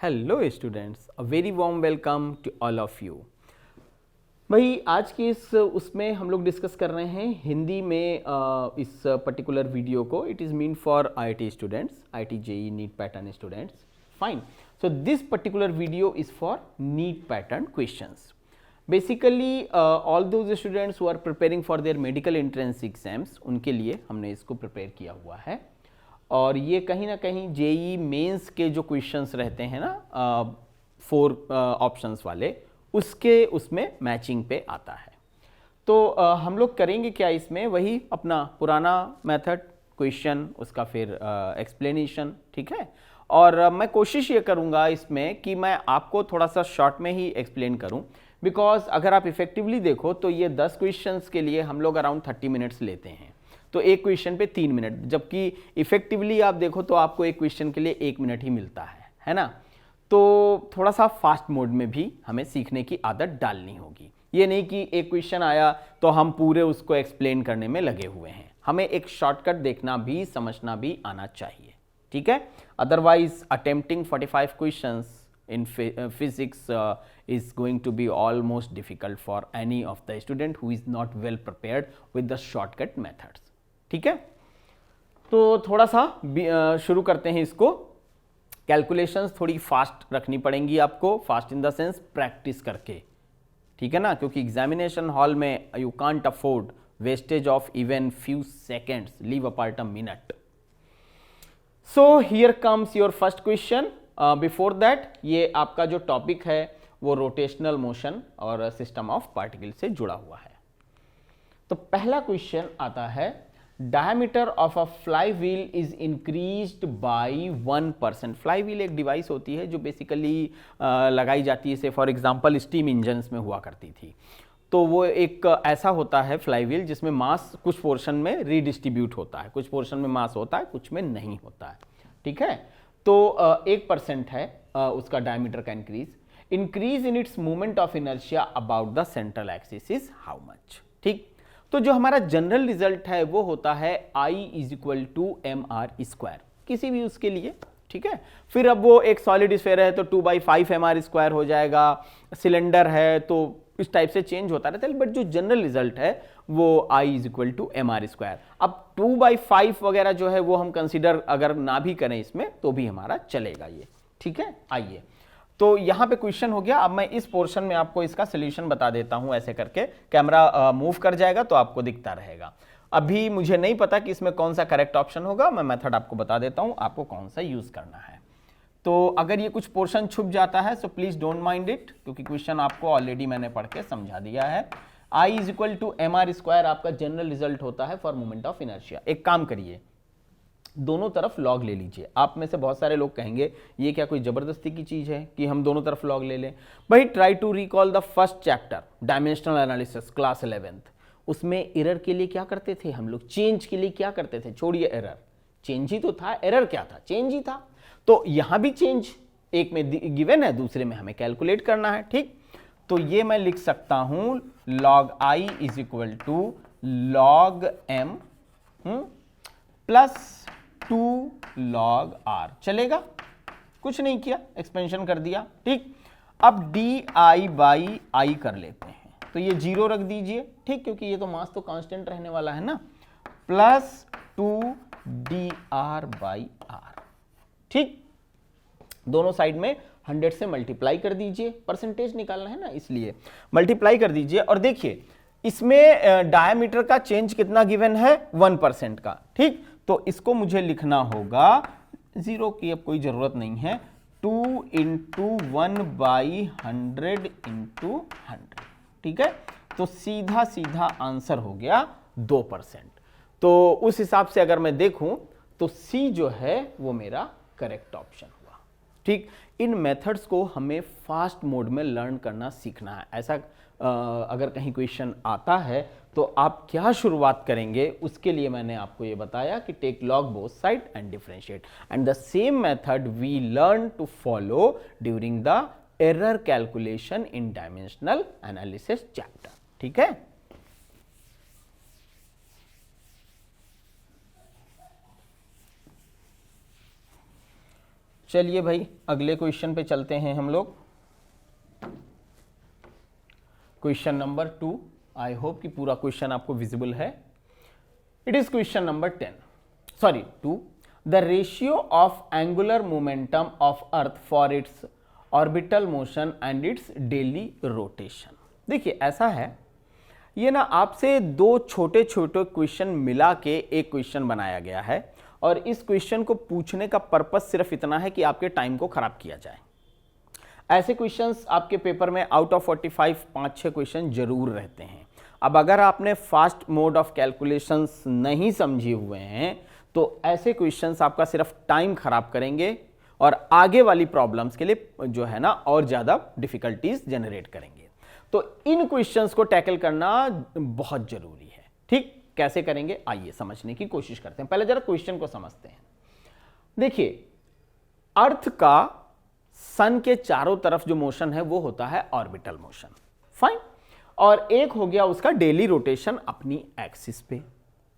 Hello students, a very warm welcome to all of you. भाई आज के इस उसमें हम लोग डिस्कस कर रहे हैं हिंदी में इस पर्टिकुलर वीडियो को। It is mean for IIT students, IIT JEE NEET pattern students. Fine. So this particular video is for NEET pattern questions. Basically all those students who are preparing for their medical entrance exams, उनके लिए हमने इसको prepare किया हुआ है। और ये कहीं ना कहीं जेई मेंस के जो क्वेश्चंस रहते हैं ना, 4 ऑप्शंस वाले, उसमें मैचिंग पे आता है। तो हम लोग करेंगे क्या इसमें, वही अपना पुराना मेथड, क्वेश्चन उसका फिर एक्सप्लेनेशन, ठीक है। और मैं कोशिश ये करूँगा इसमें कि मैं आपको थोड़ा सा शॉर्ट में ही एक्सप्लेन करूँ, बिकॉज अगर आप इफेक्टिवली देखो तो ये 10 क्वेश्चंस के लिए हम लोग अराउंड 30 मिनट्स लेते हैं। तो एक क्वेश्चन पे 3 मिनट, जबकि इफेक्टिवली आप देखो तो आपको एक क्वेश्चन के लिए 1 मिनट ही मिलता है ना। तो थोड़ा सा फास्ट मोड में भी हमें सीखने की आदत डालनी होगी। ये नहीं कि एक क्वेश्चन आया तो हम पूरे उसको एक्सप्लेन करने में लगे हुए हैं। हमें एक शॉर्टकट देखना भी, समझना भी आना चाहिए, ठीक है। Otherwise attempting 45 questions in physics is going to be almost difficult for any of the student who is not well prepared with the shortcut methods, ठीक है। तो थोड़ा सा शुरू करते हैं इसको। कैलकुलेशंस थोड़ी फास्ट रखनी पड़ेंगी आपको, fast in the sense practice करके, ठीक है ना, क्योंकि एग्जामिनेशन हॉल में you can't afford wastage of even few seconds, leave apart a minute. So here comes your first question. Before that ये आपका जो टॉपिक है वो रोटेशनल मोशन और सिस्टम ऑफ पार्टिकल से जुड़ा हुआ है। तो पहला क्वेश्चन आता है, diameter of a fly wheel is increased by 1%। Fly wheel एक डिवाइस होती है जो बेसिकली लगाई जाती है, से फॉर एग्जांपल स्टीम इंजन्स में हुआ करती थी। तो वो एक ऐसा होता है फ्लाई व्हील जिसमें मास कुछ पोर्शन में रीडिस्ट्रीब्यूट होता है, कुछ पोर्शन में मास होता है, कुछ में नहीं होता है, ठीक है। तो 1% है उसका डायमीटर का increase in its movement of inertia about the central axis is how much, ठीक। तो जो हमारा जनरल रिजल्ट है वो होता है I is equal to mr², किसी भी उसके लिए, ठीक है। फिर अब वो एक सॉलिड स्फीयर है तो 2/5 mr² हो जाएगा, सिलेंडर है तो इस टाइप से चेंज होता रहता है, बट जो जनरल रिजल्ट है वो I is equal to mr²। अब 2/5 वगैरह जो है वो हम कंसीडर अगर ना भी करें इसमें तो भी हमारा चलेगा ये, ठीक है। आइए, तो यहां पे क्वेश्चन हो गया। अब मैं इस पोर्शन में आपको इसका सोल्यूशन बता देता हूं, ऐसे करके कैमरा मूव कर जाएगा तो आपको दिखता रहेगा। अभी मुझे नहीं पता कि इसमें कौन सा करेक्ट ऑप्शन होगा, मैं मेथड आपको बता देता हूं आपको कौन सा यूज करना है। तो अगर ये कुछ पोर्शन छुप जाता है so please don't mind it, क्योंकि क्वेश्चन आपको ऑलरेडी मैंने पढ़ के समझा दिया है। I is equal to mr² आपका जनरल रिजल्ट होता है फॉर मोमेंट ऑफ इनर्शिया। एक काम करिए, दोनों तरफ लॉग ले लीजिए। आप में से बहुत सारे लोग कहेंगे ये क्या कोई जबरदस्ती की चीज है कि हम दोनों तरफ लॉग ले लें। भाई try to recall the first chapter dimensional analysis class 11th। उसमें एरर के लिए क्या करते थे हम लोग, चेंज के लिए क्या करते थे, छोड़िए एरर, चेंज ही तो था, एरर क्या था, चेंज ही था। तो यहां भी चेंज एक में गिवन है, दूसरे में हमें कैलकुलेट करना है, ठीक। तो ये मैं लिख सकता हूं log I is equal to log m plus 2 log r, चलेगा, कुछ नहीं किया, एक्सपेंशन कर दिया, ठीक। अब di बाई आई कर लेते हैं, तो ये 0 रख दीजिए, ठीक, क्योंकि ये तो मास तो कांस्टेंट रहने वाला है ना, प्लस 2 dr बाई r, ठीक। दोनों साइड में 100 से मल्टीप्लाई कर दीजिए, परसेंटेज निकालना है ना, इसलिए मल्टीप्लाई कर दीजिए। और देखिए इसमें डायमीटर का चेंज कितना गिवन है, 1% का, ठीक। तो इसको मुझे लिखना होगा, 0 की अब कोई जरूरत नहीं है, 2 इंटू 1/100 इंटू 100, ठीक है। तो सीधा सीधा आंसर हो गया 2%। तो उस हिसाब से अगर मैं देखूं तो C जो है वो मेरा करेक्ट ऑप्शन हुआ, ठीक। इन मेथड्स को हमें फास्ट मोड में लर्न करना सीखना है। ऐसा अगर कहीं क्वेश्चन आता है तो आप क्या शुरुआत करेंगे, उसके लिए मैंने आपको ये बताया कि take log both side and differentiate, and the same method we learn to follow during the error calculation in dimensional analysis chapter, ठीक है। चलिए भाई अगले क्वेश्चन पे चलते हैं हम लोग। क्वेश्चन नंबर 2, आई होप कि पूरा क्वेश्चन आपको विजिबल है। It is question number 2। The ratio of angular momentum of earth for its orbital motion and it's daily rotation. देखिए ऐसा है, ये ना आपसे दो छोटे छोटे क्वेश्चन मिला के एक क्वेश्चन बनाया गया है, और इस क्वेश्चन को पूछने का पर्पस सिर्फ इतना है कि आपके टाइम को खराब किया जाए। ऐसे क्वेश्चंस आपके पेपर में आउट ऑफ 45 5-6 क्वेश्चन जरूर रहते हैं। अब अगर आपने फास्ट मोड ऑफ कैलकुलेशंस नहीं समझे हुए हैं तो ऐसे क्वेश्चंस आपका सिर्फ टाइम खराब करेंगे और आगे वाली प्रॉब्लम्स के लिए जो है ना और ज्यादा डिफिकल्टीज जनरेट करेंगे। तो इन क्वेश्चंस को टैकल करना बहुत जरूरी है। ठीक, कैसे करेंगे आइए समझने की कोशिश करते हैं। पहले जरा क्वेश्चन को समझते हैं। देखिए अर्थ का सन के चारों तरफ जो मोशन है वो होता है ऑर्बिटल मोशन, फाइन। और एक हो गया उसका डेली रोटेशन अपनी एक्सिस पे,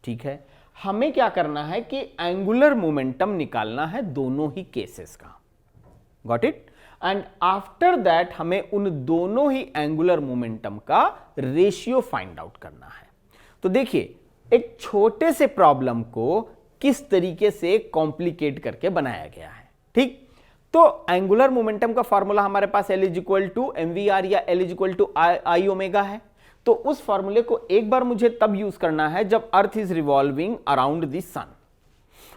ठीक है। हमें क्या करना है कि एंगुलर मोमेंटम निकालना है दोनों ही केसेस का, got it. And after that हमें उन दोनों ही एंगुलर मोमेंटम का रेशियो फाइंड आउट करना है। तो देखिए एक छोटे से प्रॉब्लम को किस तरीके से कॉम्प्लिकेट करके बनाया गया है, ठीक। तो एंगुलर मोमेंटम का फॉर्मूला हमारे पास L is equal to mvr या L is equal to I omega है। तो उस फॉर्मूले को एक बार मुझे तब यूज करना है जब earth is revolving around the sun,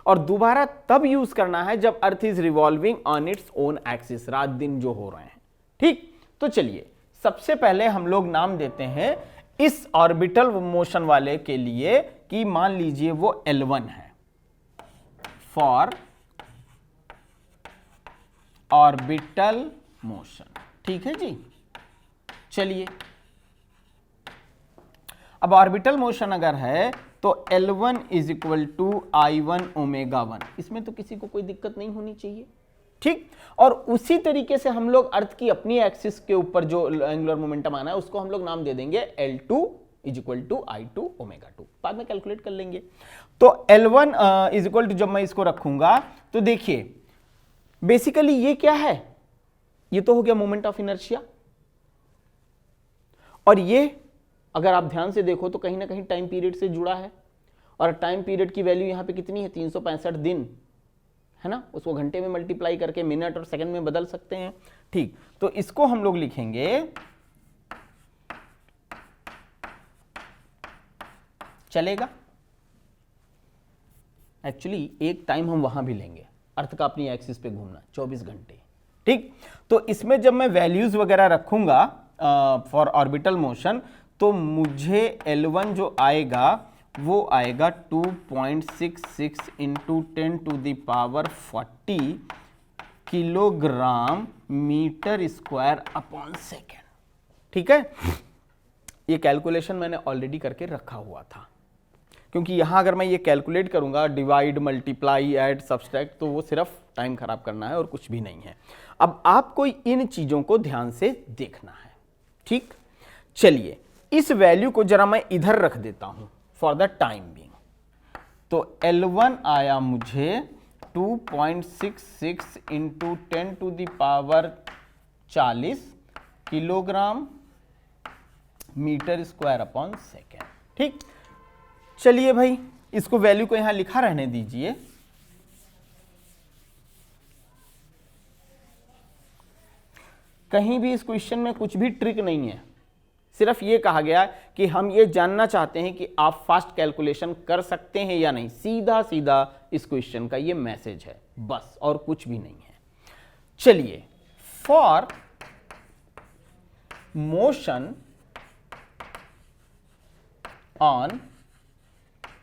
और दोबारा तब यूज करना है जब earth is revolving on its own axis, रात दिन जो हो रहे हैं, ठीक। तो चलिए सबसे पहले हम लोग नाम देते हैं इस ऑर्बिटल मोशन वाले के लिए कि मान लीजिए वो L1 है, फॉर ऑर्बिटल मोशन, ठीक है जी। चलिए अब ऑर्बिटल मोशन अगर है तो L1 is equal to I1 omega 1, इसमें तो किसी को कोई दिक्कत नहीं होनी चाहिए, ठीक। और उसी तरीके से हम लोग अर्थ की अपनी एक्सिस के ऊपर जो एंगुलर मोमेंटम आना है उसको हम लोग नाम दे देंगे L2 is equal to I2 omega 2, बाद में कैलकुलेट कर लेंगे। तो L1 इज इक्वल टू जब मैं इसको रखूंगा तो देखिए बेसिकली ये क्या है, ये तो हो गया मोमेंट ऑफ इनर्शिया, और ये अगर आप ध्यान से देखो तो कहीं ना कहीं टाइम पीरियड से जुड़ा है, और टाइम पीरियड की वैल्यू यहां पे कितनी है 365 दिन है ना, उसको घंटे में मल्टीप्लाई करके मिनट और सेकंड में बदल सकते हैं, ठीक। तो इसको हम लोग लिखेंगे, चलेगा। एक्चुअली एक टाइम हम वहां भी लेंगे, अर्थ का अपनी एक्सिस पे घूमना 24 घंटे, ठीक। तो इसमें जब मैं वैल्यूज वगैरह रखूंगा फॉर ऑर्बिटल मोशन तो मुझे L1 जो आएगा वो आएगा 2.66 into 10 to the power 40 kilogram metre square upon second, ठीक है। ये कैलकुलेशन मैंने ऑलरेडी करके रखा हुआ था, क्योंकि यहां अगर मैं ये कैलकुलेट करूंगा डिवाइड मल्टीप्लाई ऐड सब्सट्रैक्ट तो वो सिर्फ टाइम खराब करना है और कुछ भी नहीं है। अब आपको इन चीजों को ध्यान से देखना है, ठीक। चलिए इस वैल्यू को जरा मैं इधर रख देता हूं फॉर द टाइम बीइंग। तो L1 आया मुझे 2.66 into 10 to the power 40 kilogram metre square upon second, ठीक। चलिए भाई इसको वैल्यू को यहां लिखा रहने दीजिए। कहीं भी इस क्वेश्चन में कुछ भी ट्रिक नहीं है, सिर्फ ये कहा गया कि हम ये जानना चाहते हैं कि आप फास्ट कैलकुलेशन कर सकते हैं या नहीं, सीधा सीधा इस क्वेश्चन का ये मैसेज है बस, और कुछ भी नहीं है। चलिए for motion on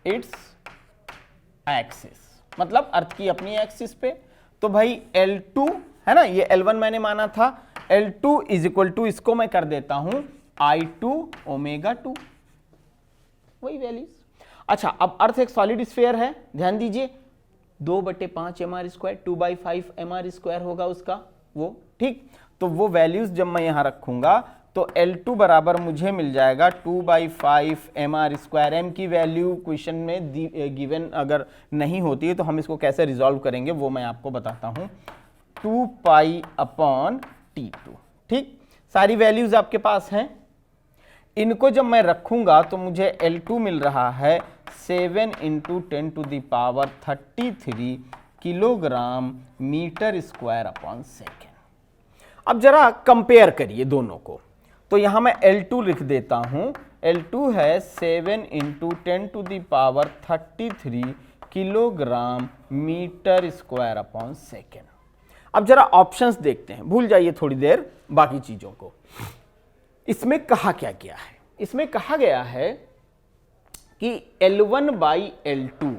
its axis, मतलब अर्थ की अपनी एक्सिस पे, तो भाई L2 है ना, ये L1 मैंने माना था, L2 इज इक्वल टू इसको मैं कर देता हूं I2 ओमेगा 2, वही वैल्यूज। अच्छा अब अर्थ एक सॉलिड स्फीयर है, ध्यान दीजिए 2/5 mr स्क्वायर 2/5 mr स्क्वायर होगा उसका वो, ठीक। तो वो वैल्यूज जब मैं यहां रखूंगा तो L2 बराबर मुझे मिल जाएगा 2/5 mr स्क्वायर। m की वैल्यू क्वेश्चन में गिवन अगर नहीं होती है तो हम इसको कैसे रिजॉल्व करेंगे वो मैं आपको बताता हूं। 2 पाई अपॉन T2। ठीक, सारी वैल्यूज आपके पास हैं। इनको जब मैं रखूंगा तो मुझे L2 मिल रहा है 7 × 10⁻33 kilogram metre square upon second. अब जरा कंपेयर करिए दोनों को, तो यहां मैं L2 लिख देता हूं। L2 है 7 × 10⁻33 kilogram metre square upon second. अब जरा ऑप्शंस देखते हैं, भूल जाइए थोड़ी देर बाकी चीजों को। इसमें कहा क्या गया है? इसमें कहा गया है कि L1/L2,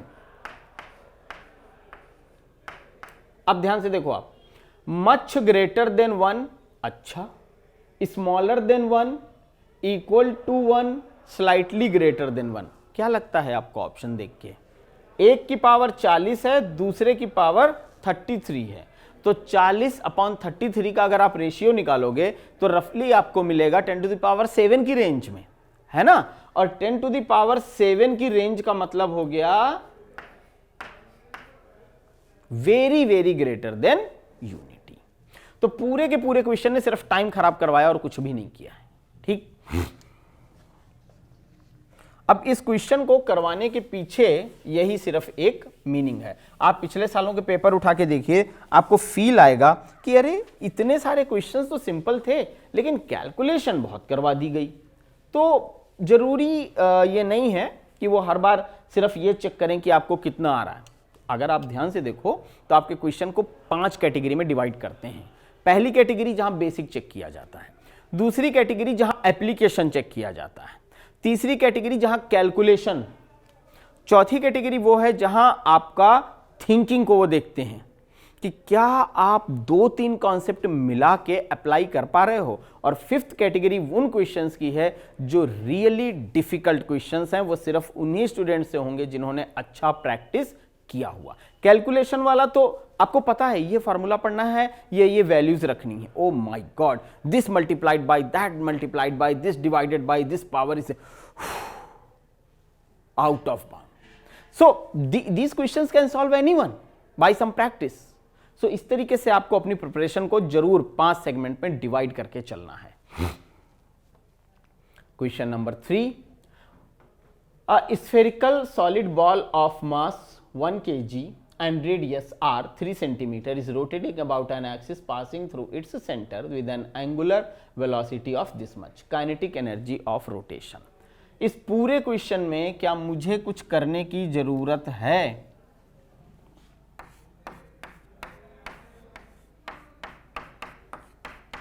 अब ध्यान से देखो आप, मच ग्रेटर देन 1, अच्छा, smaller than 1, equal to 1, slightly greater than 1। क्या लगता है आपको ऑप्शन देख के? एक की पावर 40 है, दूसरे की पावर 33 है, तो 40/33 का अगर आप रेशियो निकालोगे तो रफली आपको मिलेगा 10⁻7 की रेंज में, है ना। और 10⁻7 की रेंज का मतलब हो गया very very greater than unity. तो पूरे के पूरे क्वेश्चन ने सिर्फ टाइम खराब करवाया और कुछ भी नहीं किया है। ठीक, अब इस क्वेश्चन को करवाने के पीछे यही सिर्फ एक मीनिंग है। आप पिछले सालों के पेपर उठा के देखिए, आपको फील आएगा कि अरे इतने सारे क्वेश्चंस तो सिंपल थे लेकिन कैलकुलेशन बहुत करवा दी गई। तो जरूरी ये नहीं है कि वो हर बार सिर्फ ये चेक करें कि आपको कितना आ रहा है। अगर आप ध्यान से देखो तो आपके क्वेश्चन को 5 कैटेगरी में डिवाइड करते हैं। पहली कैटेगरी जहां बेसिक चेक किया जाता है, दूसरी कैटेगरी जहां एप्लीकेशन चेक किया जाता है, तीसरी कैटेगरी जहां कैलकुलेशन, चौथी कैटेगरी वो है जहां आपका थिंकिंग को वो देखते हैं कि क्या आप 2-3 कॉन्सेप्ट मिला के अप्लाई कर पा रहे हो, और फिफ्थ कैटेगरी उन क्वेश्चंस की है जो रियली डिफिकल्ट क्वेश्चंस हैं, वो सिर्फ उन्हीं स्टूडेंट्स से होंगे जिन्होंने अच्छा प्रैक्टिस किया हुआ। कैलकुलेशन वाला तो आपको पता है, ये फॉर्मूला पढ़ना है, ये वैल्यूज रखनी है, oh my God, this multiplied by that multiplied by this divided by this power is out of bound. So these questions can solve anyone by some practice. So इस तरीके से आपको अपनी प्रिपरेशन को जरूर 5 सेगमेंट में डिवाइड करके चलना है। Question number 3, a spherical solid ball of mass 1 kg and radius r 3 cm is rotating about an axis passing through its center with an angular velocity of this much. Kinetic energy of rotation. इस पूरे question में क्या मुझे कुछ करने की जरूरत है?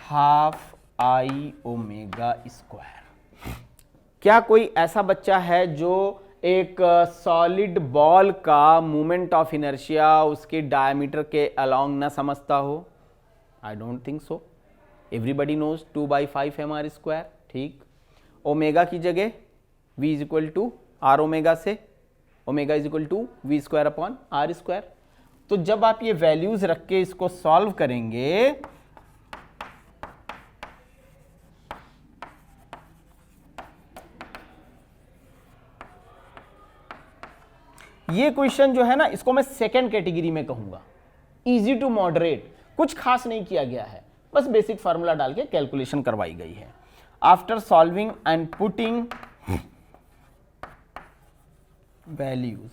Half I omega square. क्या कोई ऐसा बच्चा है जो एक सॉलिड बॉल का मोमेंट ऑफ इनर्शिया उसके डायमीटर के अलोंग ना समझता हो? I don't think so. Everybody knows 2/5 mr square. ठीक, ओमेगा की जगह v is equal to R omega से, omega is equal to v square upon R square. तो जब आप ये वैल्यूज रख के इसको सॉल्व करेंगे ये क्वेश्चन जो है ना, इसको मैं सेकेंड कैटेगरी में कहूंगा, इजी टू मॉडरेट। कुछ खास नहीं किया गया है, बस बेसिक फार्मूला डाल के कैलकुलेशन करवाई गई है। After solving and putting values,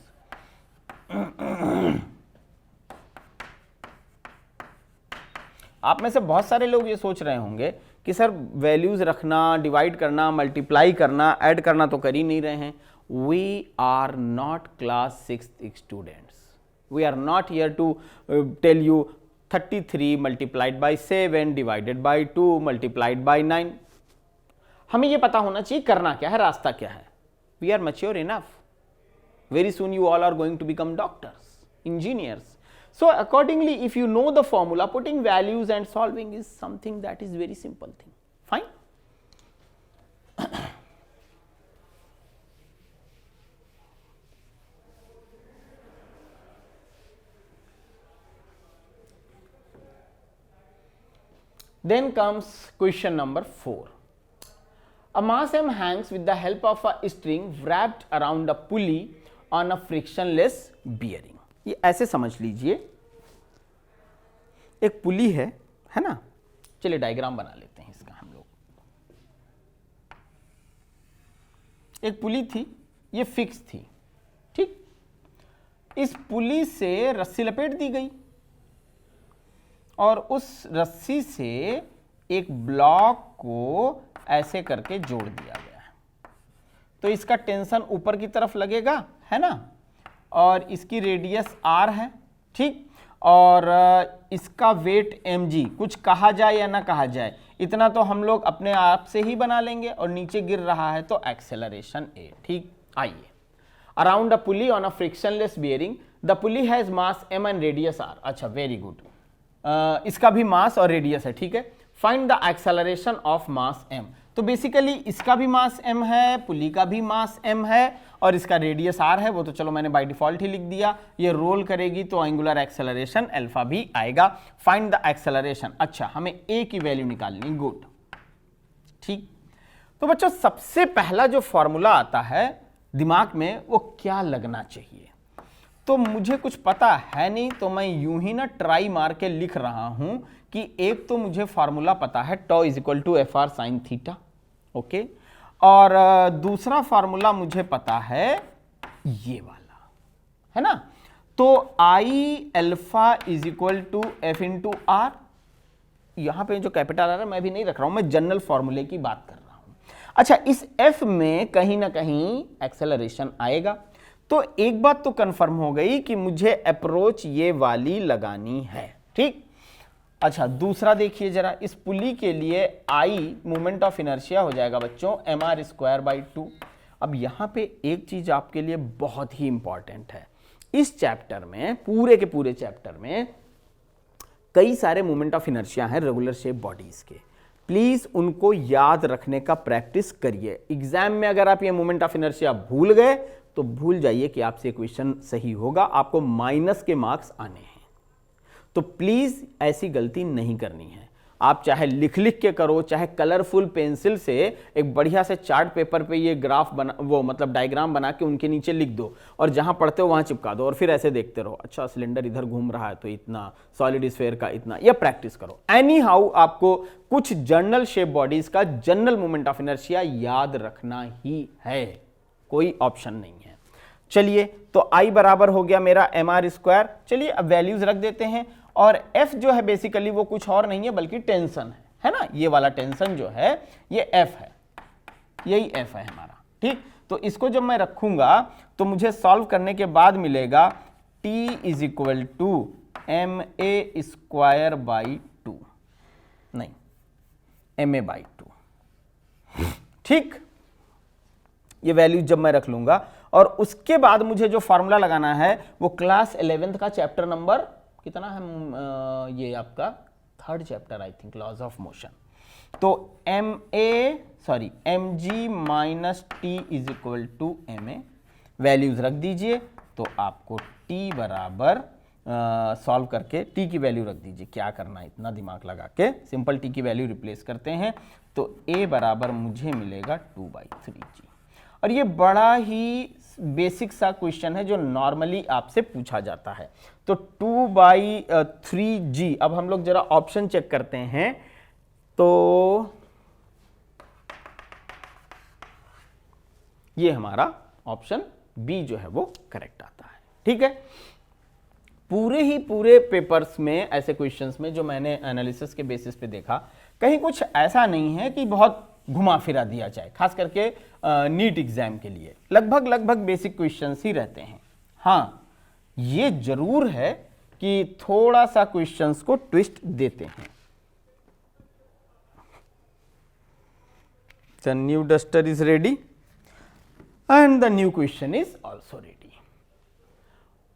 आप में से बहुत सारे लोग ये सोच रहे होंगे कि सर वैल्यूज रखना, डिवाइड करना, मल्टीप्लाई करना, ऐड करना तो कर ही नहीं रहे हैं। We are not class 6th students. We are not here to tell you 33 multiplied by 7 divided by 2 multiplied by 9. हमें ये पता होना चाहिए करना क्या है, रास्ता क्या है। We are mature enough. Very soon you all are going to become doctors, engineers. So accordingly, if you know the formula, putting values and solving is something that is very simple thing. Fine. Then comes question number 4. A mass M hangs with the help of a string wrapped around a pulley on a frictionless bearing. ये ऐसे समझ लीजिए, एक पुली है ना, चलिए diagram बना लेते हैं इसका हम लोग। एक पुली थी, ये फिक्स थी, ठीक। इस पुली से रस्सी लपेट दी गई और उस रस्सी से एक ब्लॉक को ऐसे करके जोड़ दिया गया है। तो इसका टेंशन ऊपर की तरफ लगेगा, है ना, और इसकी रेडियस r है, ठीक, और इसका वेट mg, कुछ कहा जाए या ना कहा जाए, इतना तो हम लोग अपने आप से ही बना लेंगे, और नीचे गिर रहा है तो एक्सेलरेशन a, ठीक। आइए, around a pulley on a frictionless bearing the pulley has mass m and radius r। अच्छा, वेरी गुड, इसका भी मास और रेडियस है, ठीक है। Find the acceleration of mass m। तो बेसिकली इसका भी मास m है, पुली का भी मास m है, और इसका रेडियस r है, वो तो चलो मैंने बाय डिफॉल्ट ही लिख दिया। ये रोल करेगी तो एंगुलर एक्सेलरेशन अल्फा भी आएगा। फाइंड द एक्सेलरेशन, अच्छा हमें a की वैल्यू निकालनी, गुड, ठीक। तो बच्चों सबसे पहला जो फॉर्मूला आता है दिमाग में वो क्या लगना चाहिए, तो मुझे कुछ पता है नहीं, तो मैं यूं ही ना ट्राई मार के लिख रहा हूं कि एक तो मुझे फॉर्मूला पता है tau is equal to F R sine theta, okay, और दूसरा फॉर्मूला मुझे पता है ये वाला, है ना, तो I alpha is equal to F into R. यहां पे जो कैपिटल आ रहा है मैं भी नहीं रख रहा हूं, मैं जनरल फॉर्मूले की बात कर रहा हूं। अच्छा, इस एफ में कहीं ना कहीं एक्सेलरेशन आएगा, तो एक बात तो कंफर्म हो गई कि मुझे अप्रोच ये वाली लगानी है, ठीक। अच्छा, दूसरा देखिए जरा, इस पुली के लिए आई मोमेंट ऑफ इनर्शिया हो जाएगा बच्चों mr²/2। अब यहां पे एक चीज आपके लिए बहुत ही इंपॉर्टेंट है, इस चैप्टर में, पूरे के पूरे चैप्टर में कई सारे मोमेंट ऑफ इनर्शिया हैं रेगुलर शेप बॉडीज के, प्लीज उनको याद रखने का प्रैक्टिस करिए। एग्जाम में अगर आप ये मोमेंट ऑफ इनर्शिया भूल गए तो भूल जाइए कि आपसे क्वेश्चन सही होगा, आपको माइनस के मार्क्स आने हैं। तो प्लीज ऐसी गलती नहीं करनी है। आप चाहे लिख लिख के करो, चाहे कलरफुल पेंसिल से एक बढ़िया से चार्ट पेपर पे ये ग्राफ बना, वो मतलब डायग्राम बना के उनके नीचे लिख दो, और जहां पढ़ते हो वहां चिपका दो, और फिर ऐसे देखते रहो, अच्छा सिलेंडर इधर घूम रहा है तो इतना, सॉलिड स्फीयर का इतना, यह प्रैक्टिस करो। एनी हाउ आपको कुछ जनरल शेप बॉडीज का जनरल मोमेंट ऑफ इनर्शिया याद रखना ही है, कोई ऑप्शन नहीं है। चलिए, तो I बराबर हो गया मेरा mr²। चलिए अब वैल्यूज रख देते हैं, और F जो है बेसिकली वो कुछ और नहीं है बल्कि टेंशन है ना, ये वाला टेंशन जो है ये F है, यही F है हमारा, ठीक। तो इसको जब मैं रखूंगा तो मुझे सॉल्व करने के बाद मिलेगा T is equal to ma²/2, नहीं ma/2, ठीक। ये वैल्यू जब मैं रख लूंगा, और उसके बाद मुझे जो फॉर्मूला लगाना है वो क्लास 11th का चैप्टर नंबर कितना है, ये आपका third chapter I think, laws of motion. तो mg minus T is equal to ma, values रख दीजिए। तो आपको t बराबर सॉल्व करके t की वैल्यू रख दीजिए, क्या करना है इतना दिमाग लगा के, सिंपल t की वैल्यू रिप्लेस करते हैं, तो a बराबर मुझे मिलेगा 2/3g। और ये बड़ा ही बेसिक सा क्वेश्चन है जो नॉर्मली आपसे पूछा जाता है। तो 2/3g, अब हम लोग जरा ऑप्शन चेक करते हैं, तो ये हमारा ऑप्शन बी जो है वो करेक्ट आता है, ठीक है। पूरे पेपर्स में ऐसे क्वेश्चंस में जो मैंने एनालिसिस के बेसिस पे देखा, कहीं कुछ ऐसा नहीं है कि बहुत घुमा फिरा दिया जाए, खास करके नीट एग्जाम के लिए लगभग बेसिक क्वेश्चंस ही रहते हैं। हाँ, ये जरूर है कि थोड़ा सा क्वेश्चंस को ट्विस्ट देते हैं। The new duster is ready and the new question is also ready.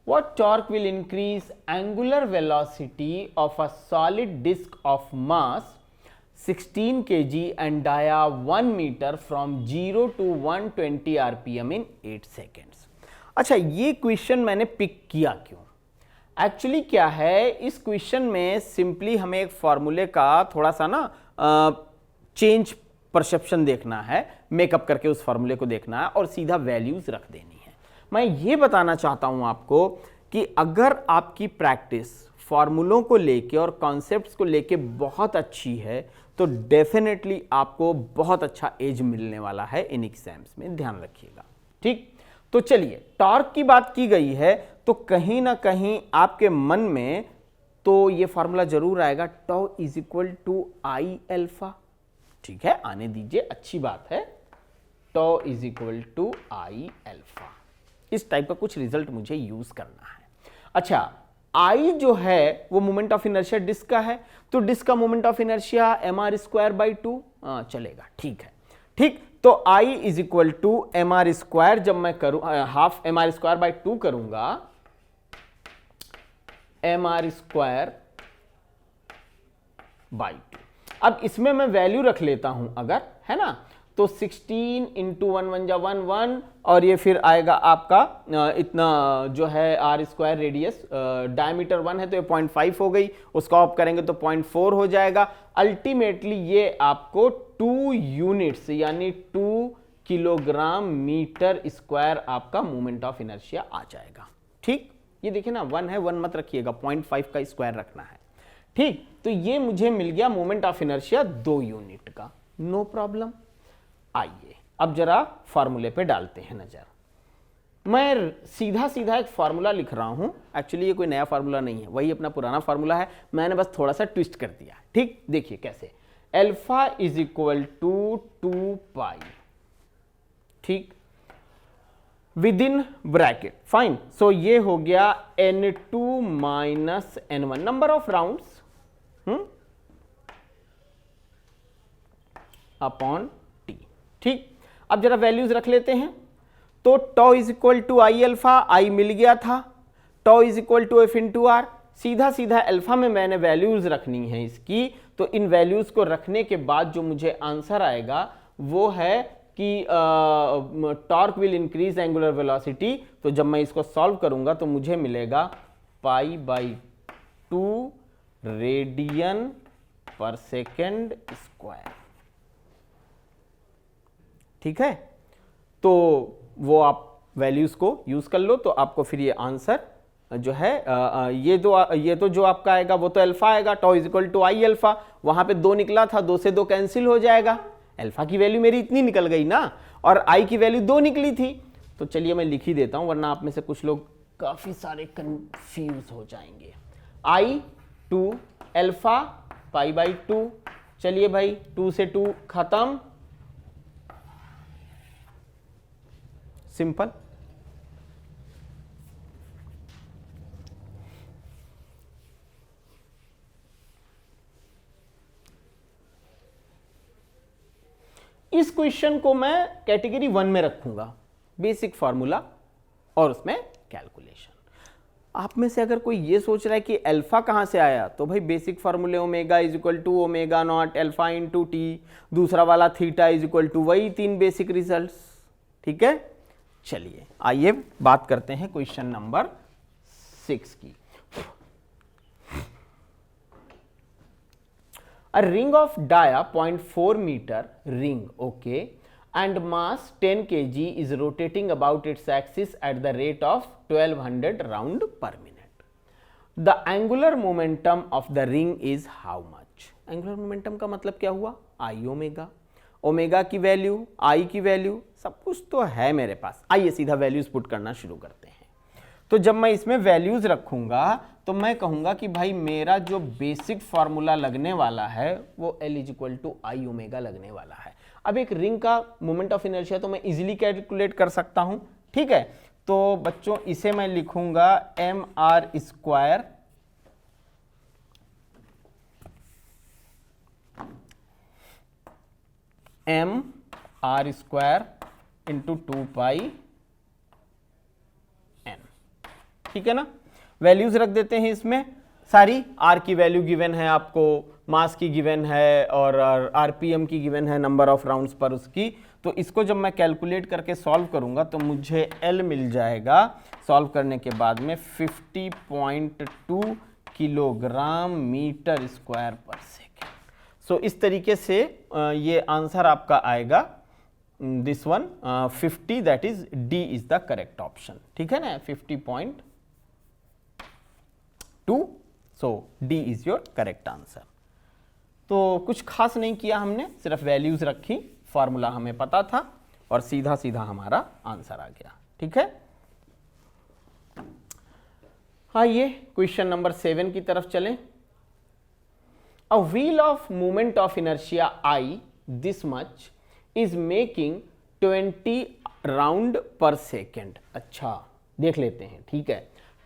What torque will increase angular velocity of a solid disk of mass 16 kg and dia 1 meter from 0 to 120 rpm in 8 seconds? अच्छा, ये question मैंने pick किया क्यों? Actually क्या है, इस question में simply हमें एक फॉर्मूले का थोड़ा सा ना चेंज परसेप्शन देखना है, मेकअप करके उस फॉर्मूले को देखना है और सीधा वैल्यूज रख देनी है। मैं ये बताना चाहता हूं आपको कि अगर आपकी प्रैक्टिस फॉर्मूलों को लेके और कॉन्सेप्ट्स को लेके बहुत अच्छी है तो डेफिनेटली आपको बहुत अच्छा एज मिलने वाला है इन एग्जाम्स में, ध्यान रखिएगा। ठीक, तो चलिए टॉर्क की बात की गई है तो कहीं ना कहीं आपके मन में तो ये फॉर्मूला जरूर आएगा, tau is equal to I alpha. ठीक है, आने दीजिए, अच्छी बात है, tau is equal to I alpha. इस टाइप का कुछ रिजल्ट मुझे यूज करना है। अच्छा, आई जो है वो मोमेंट ऑफ इनर्शिया डिस्क का है, तो डिस्क का moment of inertia M R square by 2 चलेगा। ठीक है, ठीक, तो I is equal to M R square, जब मैं करूं half M R square by 2 करूंगा, एम आर स्क्वायर बाई 2। अब इसमें मैं वैल्यू रख लेता हूं अगर, है ना, तो 16 इंटू 1 1 जा 1 1 और ये फिर आएगा आपका इतना जो है आर स्क्वायर रेडियस, डायमीटर 1 है तो ये 0.5 हो गई, उसका ऑफ करेंगे तो 0.4 हो जाएगा। अल्टीमेटली ये आपको 2 यूनिट्स यानी 2 किलोग्राम मीटर स्क्वायर आपका मोमेंट ऑफ इनर्शिया आ जाएगा। ठीक, ये देखिए ना, 1 है, 1 मत रखिएगा, 0.5 का स्क्वायर रखना है। ठीक, तो ये मुझे मिल गया मोमेंट ऑफ इनर्शिया 2 यूनिट का, नो प्रॉब्लम। आइए अब जरा फार्मूले पे डालते हैं नजर। मैं सीधा सीधा एक फार्मूला लिख रहा हूं, एक्चुअली ये कोई नया फार्मूला नहीं है, वही अपना पुराना फार्मूला है, मैंने बस थोड़ा सा ट्विस्ट कर दिया। ठीक, देखिए कैसे, alpha is equal to 2 pi, ठीक, within bracket, fine, so ये हो गया n2 minus n1, number of rounds upon T. ठीक, अब जरा वैल्यूज रख लेते हैं, तो tau is equal to I alpha, I मिल गया था, tau is equal to F into R, सीधा सीधा अल्फा में मैंने वैल्यूज रखनी है इसकी, तो इन वैल्यूज को रखने के बाद जो मुझे आंसर आएगा वो है कि torque will increase angular velocity, तो जब मैं इसको सॉल्व करूंगा तो मुझे मिलेगा पाई बाई 2 रेडियन पर सेकेंड स्क्वायर। ठीक है, तो वो आप वैल्यूज को यूज कर लो तो आपको फिर ये आंसर जो है ये तो जो आपका आएगा वो तो अल्फा आएगा, tau is equal to I alpha, वहां पे 2 निकला था, 2 से 2 कैंसिल हो जाएगा, अल्फा की वैल्यू मेरी इतनी निकल गई ना, और आई की वैल्यू 2 निकली थी। तो चलिए मैं लिख ही देता हूं, वरना आप में से कुछ लोग काफी सारे कंफ्यूज हो जाएंगे। आई 2 अल्फा पाई बाई 2, चलिए भाई 2 से 2 खत्म, सिंपल। इस क्वेश्चन को मैं कैटेगरी 1 में रखूंगा, बेसिक फॉर्मूला और उसमें कैलकुलेशन। आप में से अगर कोई ये सोच रहा है कि अल्फा कहां से आया, तो भाई बेसिक फॉर्मूले omega is equal to omega naught alpha into T, दूसरा वाला थीटा इज इक्वल टू वही 3 बेसिक रिजल्ट्स। ठीक है, चलिए आइए बात करते हैं क्वेश्चन नंबर 6 की। A ring of dia 0.4 meter ring, okay, and mass 10 kg is rotating about its axis at the rate of 1200 round per minute. The angular momentum of the ring is how much? Angular momentum का मतलब क्या हुआ? I omega, omega की value, I की value, सब कुछ तो है मेरे पास। आइए सीधा वैल्यूज पुट करना शुरू करते हैं। तो जब मैं इसमें वैल्यूज रखूंगा तो मैं कहूंगा कि भाई मेरा जो बेसिक फॉर्मूला लगने वाला है वो L is equal to I omega लगने वाला है। अब एक रिंग का मोमेंट ऑफ इनर्शिया तो मैं इजीली कैलकुलेट कर सकता हूं। ठीक है, तो बच्चों इसे मैं लिखूंगा एम आर स्क्वायर इंटू 2 पाई n। ठीक है ना, वैल्यूज रख देते हैं इसमें सारी, आर की वैल्यू गिवन है आपको, मास की गिवन है और आरपीएम की गिवन है, नंबर ऑफ राउंड्स पर उसकी। तो इसको जब मैं कैलकुलेट करके सॉल्व करूंगा तो मुझे एल मिल जाएगा सॉल्व करने के बाद में 50.2 किलोग्राम मीटर स्क्वायर पर सेकेंड। सो इस तरीके से ये आंसर आपका आएगा, this one 50, that is D is the correct option. ठीक है ना, 50.2 so D is your correct answer. तो कुछ खास नहीं किया हमने, सिर्फ वैल्यूज रखी, फॉर्मूला हमें पता था और सीधा सीधा हमारा आंसर आ गया। ठीक है, आइए क्वेश्चन नंबर 7 की तरफ चलें। A wheel of moment of inertia I this much is making 20 round per second। अच्छा देख लेते हैं, ठीक है।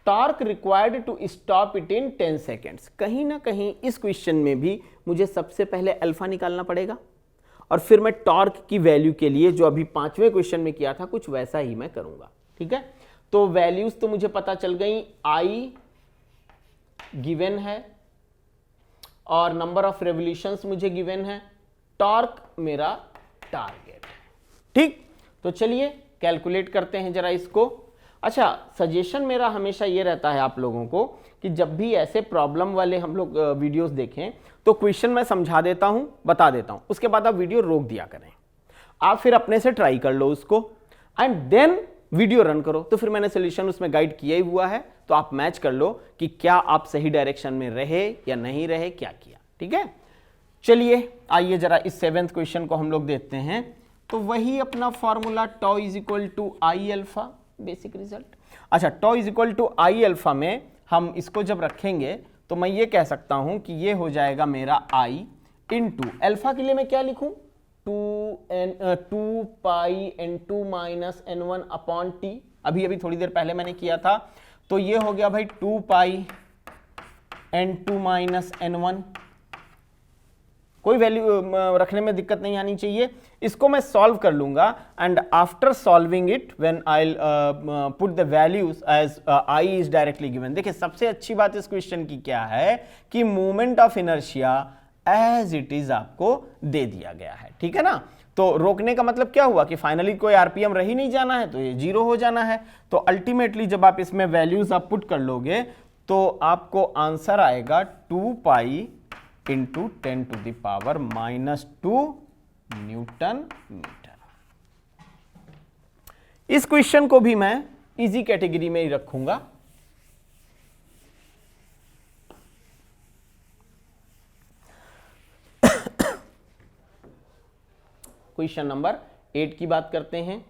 Torque required to stop it in 10 seconds. कहीं ना कहीं इस क्वेश्चन में भी मुझे सबसे पहले अल्फा निकालना पड़ेगा और फिर मैं टॉर्क की वैल्यू के लिए जो अभी 5वें क्वेश्चन में किया था कुछ वैसा ही मैं करूंगा। ठीक है, तो वैल्यूज तो मुझे पता चल गई, आई गिवन है और नंबर ऑफ रेवोल्यूशंस मुझे गिवन है, टॉर्क मेरा टारगेट है। ठीक, तो चलिए कैलकुलेट करते हैं जरा इसको। अच्छा, सजेशन मेरा हमेशा ये रहता है आप लोगों को कि जब भी ऐसे प्रॉब्लम वाले हम लोग वीडियोस देखें तो क्वेश्चन मैं समझा देता हूं, बता देता हूं, उसके बाद आप वीडियो रोक दिया करें, आप फिर अपने से ट्राई कर लो उसको एंड देन वीडियो रन करो। तो फिर मैंने सोल्यूशन उसमें गाइड किया ही हुआ है, तो आप मैच कर लो कि क्या आप सही डायरेक्शन में रहे या नहीं रहे, क्या किया। ठीक है, चलिए आइए जरा इस 7th क्वेश्चन को हम लोग देखते हैं। तो वही अपना formula tau is equal to I alpha, basic result. अच्छा, tau is equal to I alpha में हम इसको जब रखेंगे तो मैं ये कह सकता हूं कि ये हो जाएगा मेरा आई इंटू अल्फा के लिए मैं क्या लिखूं, 2 पाई n2 minus n1 upon T. अभी थोड़ी देर पहले मैंने किया था, तो ये हो गया भाई 2 पाई n2 माइनस n1। कोई वैल्यू रखने में दिक्कत नहीं आनी चाहिए। इसको मैं सॉल्व कर लूंगा and after solving it when I put the values as I is directly given. देखिए सबसे अच्छी बात इस क्वेश्चन की क्या है कि moment of inertia as it is आपको दे दिया गया है। ठीक है ना, तो रोकने का मतलब क्या हुआ कि फाइनली कोई आरपीएम रही नहीं जाना है, तो ये 0 हो जाना है। तो अल्टीमेटली जब आप इसमें वैल्यूज आप पुट कर लोगे तो आपको आंसर आएगा 2 pi into 10 to the power -2 newton metre. इस क्वेश्चन को भी मैं इजी कैटेगरी में ही रखूंगा। क्वेश्चन नंबर 8 की बात करते हैं।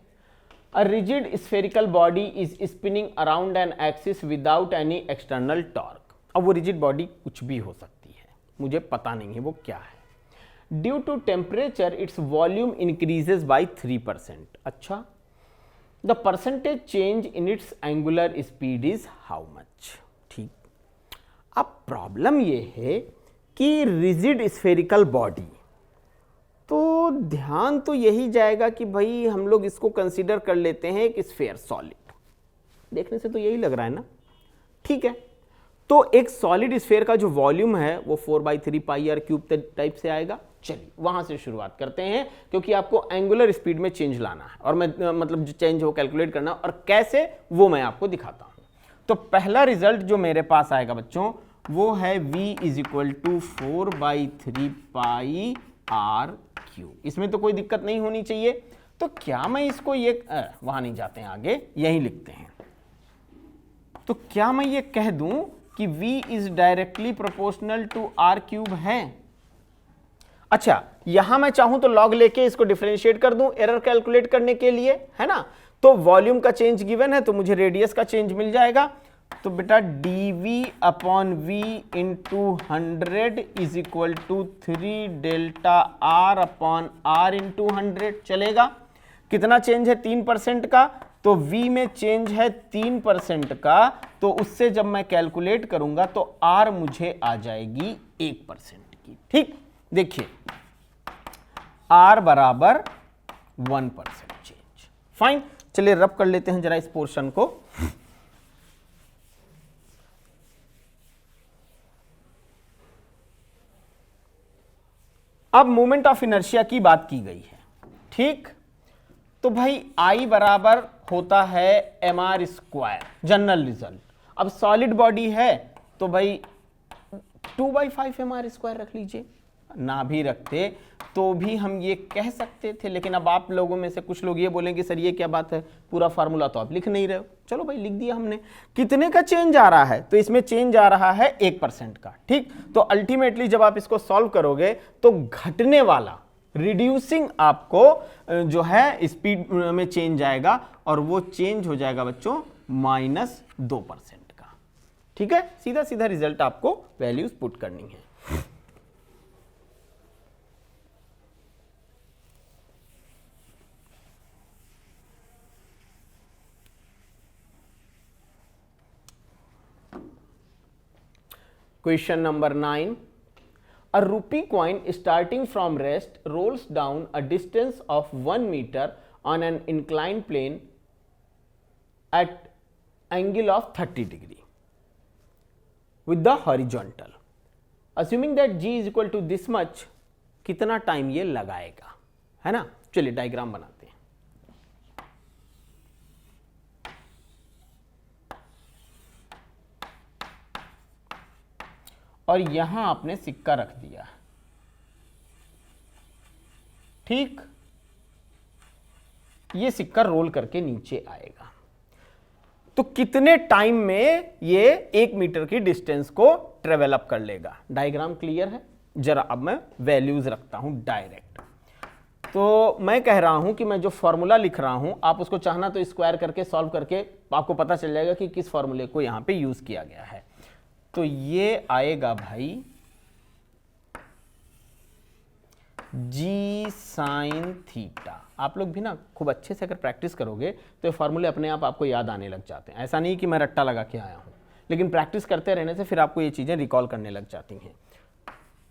A rigid spherical body is spinning around an axis without any external torque. अब वो रिजिड बॉडी कुछ भी हो सकती है, मुझे पता नहीं है वो क्या है। Due to temperature its volume increases by 3%। अच्छा, the percentage change in its angular speed is how much. ठीक, अब प्रॉब्लम ये है कि रिजिड स्फेरिकल बॉडी, तो ध्यान तो यही जाएगा कि भाई हम लोग इसको कंसीडर कर लेते हैं एक स्फेयर सॉलिड। देखने से तो यही लग रहा है ना। ठीक है, तो एक सॉलिड स्फेयर का जो वॉल्यूम है वो 4/3 पाई आर क्यूब टाइप से आएगा। चलिए वहां से शुरुआत करते हैं, क्योंकि आपको एंगुलर स्पीड में चेंज लाना है और मैं मतलब जो चेंज हो कैलकुलेट करना और कैसे वो मैं आपको दिखाता हूं। तो पहला रिजल्ट जो मेरे पास आएगा बच्चों वो है v is equal to 4/3 pi R cube. इसमें तो कोई दिक्कत नहीं होनी चाहिए। तो क्या मैं इसको ये वहां नहीं जाते हैं, आगे यही लिखते हैं। तो क्या मैं ये कह दूं कि v is directly proportional to R cube है। अच्छा, यहां मैं चाहूं तो लॉग लेके इसको डिफरेंशिएट कर दूं एरर कैलकुलेट करने के लिए, है ना। तो वॉल्यूम का चेंज गिवन है तो मुझे रेडियस का चेंज मिल जाएगा। तो बेटा dv upon v into 100 is equal to 3 delta r upon r into 100 चलेगा। कितना चेंज है 3% का, तो v में चेंज है 3% का, तो उससे जब मैं कैलकुलेट करूंगा तो r मुझे आ जाएगी 1% की। ठीक, देखिए r बराबर 1% चेंज। फाइन, चलिए रब कर लेते हैं जरा इस पोर्शन को। अब मोमेंट ऑफ इनर्शिया की बात की गई है। ठीक, तो भाई I बराबर होता है mr स्क्वायर, जनरल रिजल्ट। अब सॉलिड बॉडी है तो भाई 2/5 mr स्क्वायर रख लीजिए, ना भी रखते तो भी हम ये कह सकते थे, लेकिन अब आप लोगों में से कुछ लोग ये बोलेंगे सर ये क्या बात है, पूरा फार्मूला तो आप लिख नहीं रहे हो। चलो भाई लिख दिया हमने। कितने का चेंज आ रहा है, तो इसमें चेंज आ रहा है 1% का। ठीक, तो अल्टीमेटली जब आप इसको सॉल्व करोगे तो घटने वाला रिड्यूसिंग आपको जो है स्पीड में चेंज आएगा, और वो चेंज हो जाएगा बच्चों -2% का। ठीक है, सीधा सीधा रिजल्ट आपको वैल्यूज पुट करनी है। Question number 9. A rupee coin starting from rest rolls down a distance of 1 meter on an inclined plane at angle of 30 degree with the horizontal. Assuming that g is equal to this much, कितना time ये लगाएगा, है ना। चलिए diagram बनाते हैं। और यहां आपने सिक्का रख दिया। ठीक, ये सिक्का रोल करके नीचे आएगा, तो कितने टाइम में ये 1 मीटर की डिस्टेंस को ट्रेवल अप कर लेगा। डायग्राम क्लियर है। जरा अब मैं वैल्यूज रखता हूं डायरेक्ट। तो मैं कह रहा हूं कि मैं जो फॉर्मूला लिख रहा हूं, आप उसको चाहना तो स्क्वायर करके सॉल्व करके आपको पता चल जाएगा कि किस फॉर्मूले को यहां पे यूज किया गया है। तो ये आएगा भाई जी साइन थीटा। आप लोग भी ना खूब अच्छे से अगर प्रैक्टिस करोगे तो ये फॉर्मूले अपने आप आपको याद आने लग जाते हैं। ऐसा नहीं कि मैं रट्टा लगा के आया हूं, लेकिन प्रैक्टिस करते रहने से फिर आपको ये चीजें रिकॉल करने लग जाती हैं।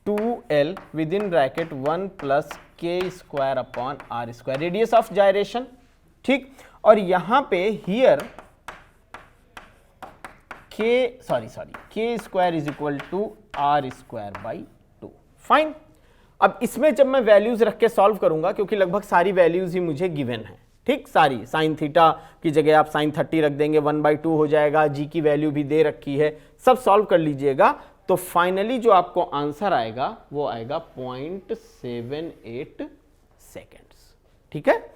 2l within bracket 1 + k² upon r², radius of gyration. ठीक, और यहां पे here k² is equal to r²/2। Fine. अब इसमें जब मैं वैल्यूज रख के सॉल्व करूंगा, क्योंकि लगभग सारी वैल्यूज ही मुझे गिवन है। ठीक, सारी साइन थीटा की जगह आप साइन 30 रख देंगे, 1/2 हो जाएगा। जी की वैल्यू भी दे रखी है, सब सॉल्व कर लीजिएगा। तो फाइनली जो आपको आंसर आएगा वो आएगा 0.78 सेकेंड्स। ठीक है,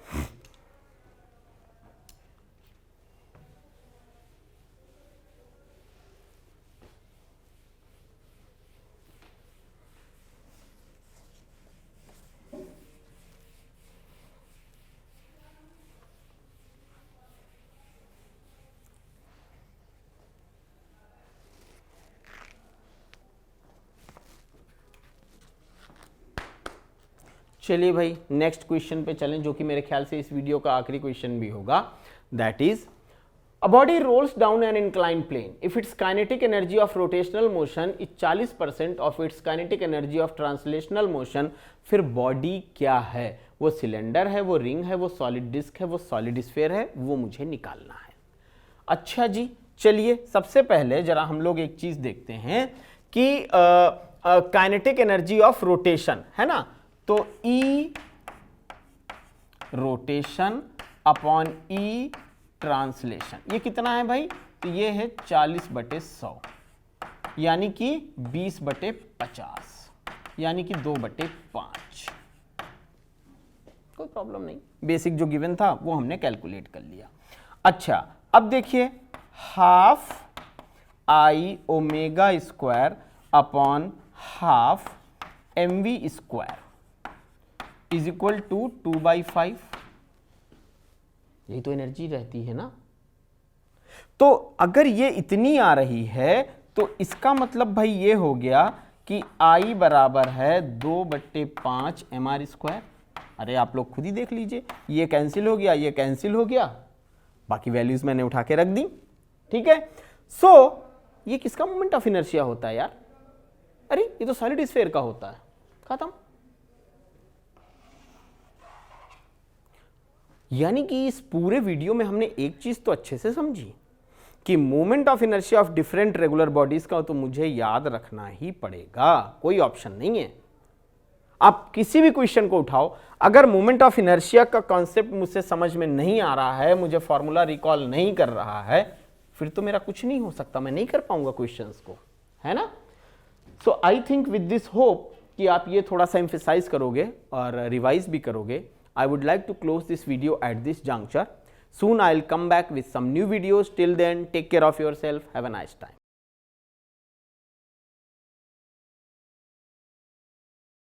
चलिए भाई नेक्स्ट क्वेश्चन पे चलें, जो कि मेरे ख्याल से इस वीडियो का आखिरी क्वेश्चन भी होगा। That is a body rolls down an incline plane if its kinetic energy of rotational motion is 40% of its kinetic energy of translational motion. फिर बॉडी क्या है, वो सिलेंडर है, वो रिंग है, वो सॉलिड डिस्क है, वो सॉलिड स्फीयर है, वो मुझे निकालना है। अच्छा जी, चलिए सबसे पहले जरा हम लोग एक चीज देखते हैं कि काइनेटिक एनर्जी ऑफ रोटेशन है ना, तो E rotation upon E translation, ये कितना है भाई, तो ये है 40/100, यानी कि 20/50, यानी कि 2/5। कोई प्रॉब्लम नहीं, बेसिक जो गिवन था वो हमने कैलकुलेट कर लिया। अच्छा, अब देखिए ½ I⍵² upon ½ mv² is equal to 2/5। यही तो एनर्जी रहती है ना। तो अगर ये इतनी आ रही है तो इसका मतलब भाई ये हो गया कि I बराबर है 2/5 mr²। अरे आप लोग खुद ही देख लीजिए, ये कैंसिल हो गया, ये कैंसिल हो गया, बाकी वैल्यूज मैंने उठा के रख दी। ठीक है, सो ये किसका मोमेंट ऑफ इनर्शिया होता है यार, अरे ये तो सॉलिड स्फीयर का होता है। खत्म। यानी कि इस पूरे वीडियो में हमने एक चीज तो अच्छे से समझी कि moment of inertia of different regular bodies का तो मुझे याद रखना ही पड़ेगा, कोई ऑप्शन नहीं है। आप किसी भी क्वेश्चन को उठाओ, अगर मोमेंट ऑफ इनर्शिया का कॉन्सेप्ट मुझसे समझ में नहीं आ रहा है, मुझे फॉर्मूला रिकॉल नहीं कर रहा है, फिर तो मेरा कुछ नहीं हो सकता, मैं नहीं कर पाऊंगा क्वेश्चंस को, है ना। So I think with this hope कि आप ये थोड़ा सा एम्फेसाइज करोगे और रिवाइज भी करोगे, I would like to close this video at this juncture. Soon I'll come back with some new videos. Till then, take care of yourself. Have a nice time.